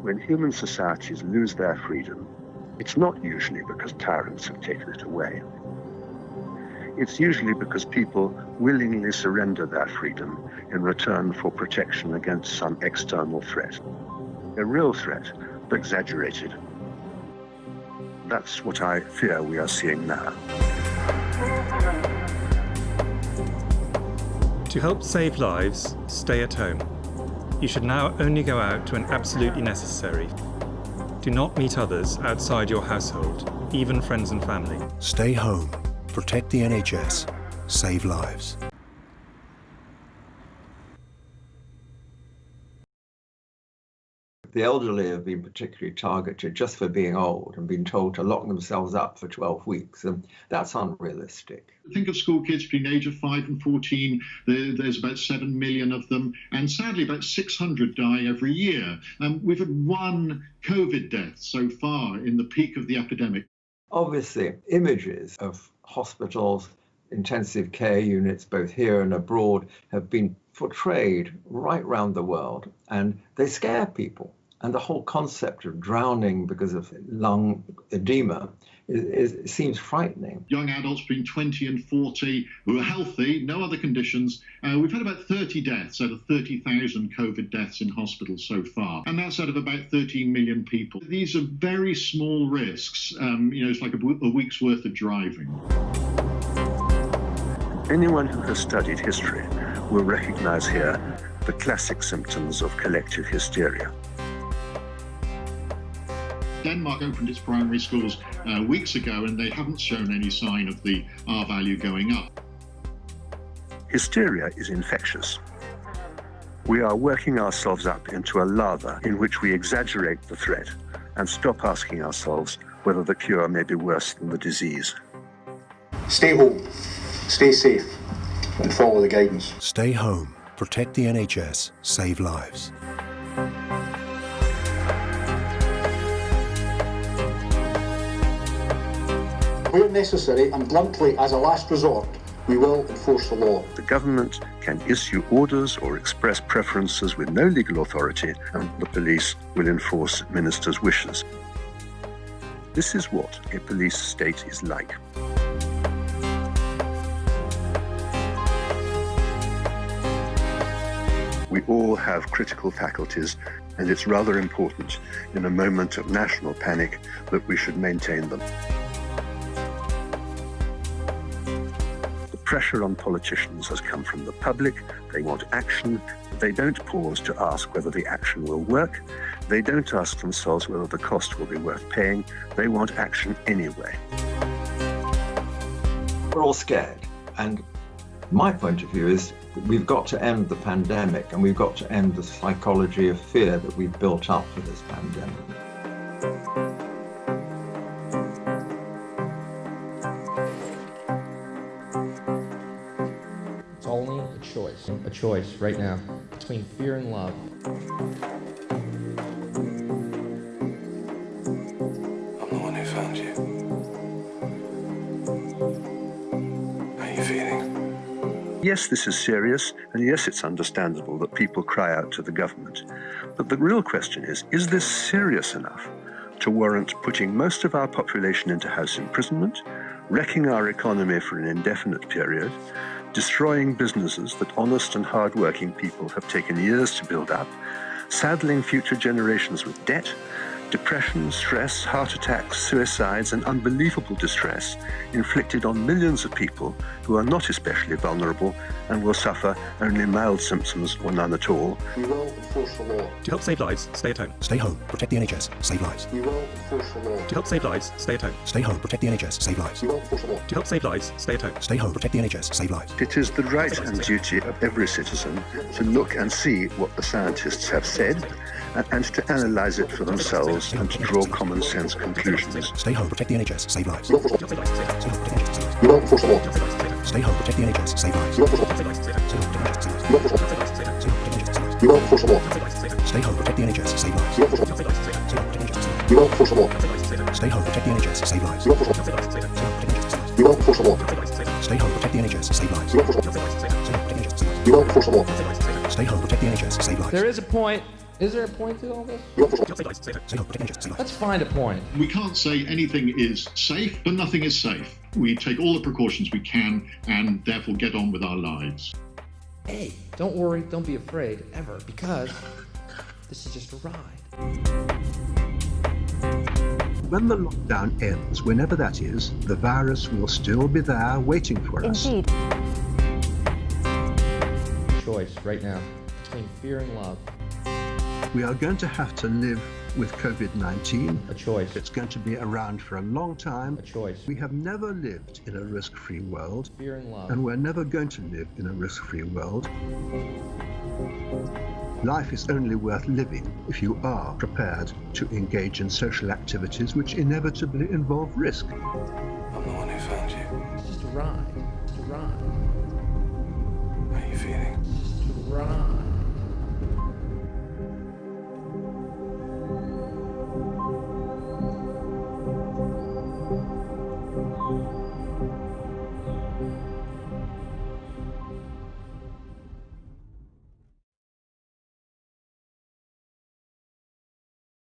When human societies lose their freedom, it's not usually because tyrants have taken it away. It's usually because people willingly surrender their freedom in return for protection against some external threat. A real threat, but exaggerated. That's what I fear we are seeing now. To help save lives, stay at home. You should now only go out when absolutely necessary. Do not meet others outside your household, even friends and family. Stay home. Protect the NHS. Save lives. The elderly have been particularly targeted just for being old and been told to lock themselves up for 12 weeks. And that's unrealistic. Think of school kids between the age of 5 and 14. There's about 7 million of them. And sadly, about 600 die every year. We've had one COVID death so far in the peak of the epidemic. Obviously, images of hospitals, intensive care units, both here and abroad, have been portrayed right around the world, and they scare people. And the whole concept of drowning because of lung edema seems frightening. Young adults between 20 and 40 who are healthy, no other conditions. We've had about 30 deaths out of 30,000 COVID deaths in hospitals so far. And that's out of about 13 million people. These are very small risks. It's like a week's worth of driving. Anyone who has studied history will recognize here the classic symptoms of collective hysteria. Denmark opened its primary schools weeks ago, and they haven't shown any sign of the R value going up. Hysteria is infectious. We are working ourselves up into a lava in which we exaggerate the threat and stop asking ourselves whether the cure may be worse than the disease. Stay home, stay safe, and follow the guidance. Stay home. Protect the NHS. Save lives. Where necessary and bluntly as a last resort, we will enforce the law. The government can issue orders or express preferences with no legal authority, and the police will enforce ministers' wishes. This is what a police state is like. We all have critical faculties, and it's rather important in a moment of national panic that we should maintain them. The pressure on politicians has come from the public. They want action. They don't pause to ask whether the action will work. They don't ask themselves whether the cost will be worth paying. They want action anyway. We're all scared. And my point of view is that we've got to end the pandemic, and we've got to end the psychology of fear that we've built up for this pandemic. It's only a choice right now between fear and love. I'm the one who found you. How are you feeling? Yes, this is serious, and yes, it's understandable that people cry out to the government. But the real question is this serious enough to warrant putting most of our population into house imprisonment, wrecking our economy for an indefinite period, destroying businesses that honest and hard-working people have taken years to build up, saddling future generations with debt, depression, stress, heart attacks, suicides, and unbelievable distress inflicted on millions of people who are not especially vulnerable and will suffer only mild symptoms or none at all. We will enforce the law. To help save lives, stay at home. Stay home. Protect the NHS. Save lives. We will enforce the law. To help save lives, stay at home. Stay home. Protect the NHS. Save lives. We will enforce the law. To help save lives, stay at home. Stay home. Protect the NHS. Save lives. It is the right and duty of every citizen to look and see what the scientists have said and to analyse it for themselves and to draw common sense conclusions. Stay home. Protect the NHS. Save lives. We will enforce the law. We will enforce the law. Stay home. Protect the NHS. Save lives. We will enforce the law. We will enforce the law. Stay home. Protect the NHS. Save lives. We will enforce the law. We will enforce the law. Stay home. Protect the NHS. Save lives. We will enforce the law. We will enforce the law. Stay home. Protect the NHS. Save lives. We will enforce the law. We will enforce the law. Stay home. Protect the NHS. Save lives. There is a point Is there a point to all this? Let's find a point. We can't say anything is safe, but nothing is safe. We take all the precautions we can and therefore get on with our lives. Hey, don't worry, don't be afraid, ever, because this is just a ride. When the lockdown ends, whenever that is, the virus will still be there waiting for us. Indeed. Choice right now between fear and love. We are going to have to live with COVID-19. A choice. It's going to be around for a long time. A choice. We have never lived in a risk-free world, Fear and love. and we're never going to live in a risk-free world. Life is only worth living if you are prepared to engage in social activities which inevitably involve risk. I'm the one who found you. It's just a ride. Just a ride.